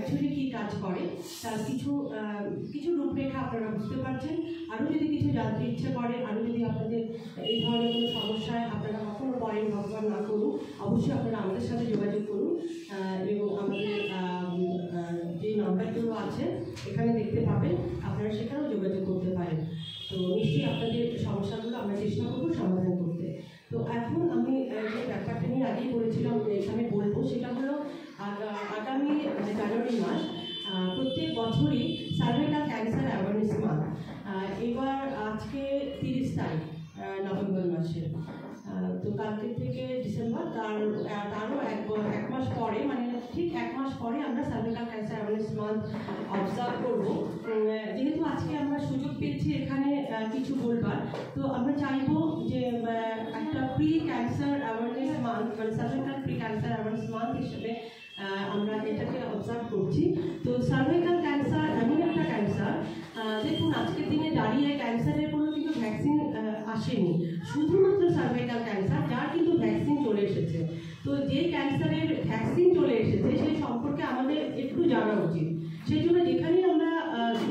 Actually কী কাজ করে তার কিছু রূপরেখা আপনারা বুঝতে পারছেন। আরও যদি কিছু জানতে ইচ্ছে করে, আরও যদি আপনাদের এই ধরনের কোনো সমস্যায় আপনারা কখনো পড়েন, ভগবান না করুন, অবশ্যই আপনারা আমাদের সাথে যোগাযোগ করুন এবং আমাদের যে নাম্বারগুলো আছে এখানে দেখতে পাবেন, আপনারা সেখানেও যোগাযোগ করতে পারেন। তো নিশ্চয়ই আপনাদের সমস্যাগুলো আমরা চেষ্টা করবো সমাধান করতে। তো এখন আমি যে ব্যাপারটা নিয়ে আগেই বলেছিলাম এখানে বলবো, সেটা হলো আগামী জানুয়ারি মাস প্রত্যেক বছরই সার্ভাইকাল ক্যান্সার অ্যাওয়ারনেস মান্থ। এবার আজকে 30 তারিখ নভেম্বর মাসের, তো কালকে থেকে ডিসেম্বর, তারও এক মাস পরে, মানে ঠিক এক মাস পরে আমরা cervical cancer awareness month observe করবো। যেহেতু আজকে আমরা সুযোগ পেয়েছি এখানে কিছু বলবার, তো আমরা চাইবো যে একটা প্রি ক্যান্সার অ্যাওয়ারনেস মান্থ, মানে cervical pre cancer awareness month হিসেবে আমরা এটাকে অবজার্ভ করছি। তো সার্ভাইকাল ক্যান্সার এমন একটা ক্যান্সার, দেখুন আজকের দিনে দাঁড়িয়ে ক্যান্সারের কোনো কিন্তু ভ্যাকসিন আসেনি, শুধুমাত্র সার্ভাইকাল ক্যান্সার যার কিন্তু ভ্যাকসিন চলে এসেছে। তো যে ক্যান্সারের ভ্যাকসিন চলে এসেছে সেই সম্পর্কে আমাদের একটু জানা উচিত। সেই জন্য যেখানেই আমরা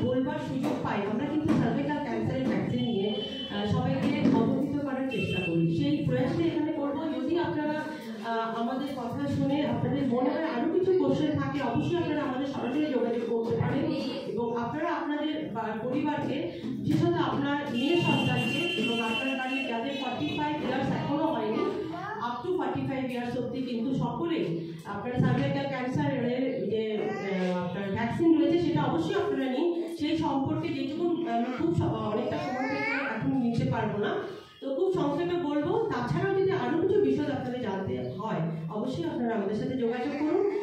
বলবার সুযোগ পাই, আমরা কিন্তু সার্ভাইকাল ক্যান্সারের ভ্যাকসিন নিয়ে সবাইকে অবহিত করার চেষ্টা করি। সেই প্রয়াসটা এখানে করবো। যদি আপনারা আমাদের কথা শুনে আপনাদের মনে হয় আরও কিছু কোশ্চেন থাকে, অবশ্যই আপনারা আমাদের সরাসরি যোগাযোগ করতে পারেন এবং আপনারা আপনাদের পরিবারকে, বিশেষত আপনার মেয়ে সন্তানকে এবং আপনার বাড়ির যাদের 45 ইয়ার্স এখনও হয়নি, আপ টু 45 ইয়ার্স অবধি কিন্তু সকলেই আপনার সার্ভাইকাল ক্যান্সারের যে আপনার ভ্যাকসিন রয়েছে সেটা অবশ্যই আপনারা নিন। সেই সম্পর্কে যেটুকু খুব অনেকটা সময় থেকে এখন নিতে পারবো না,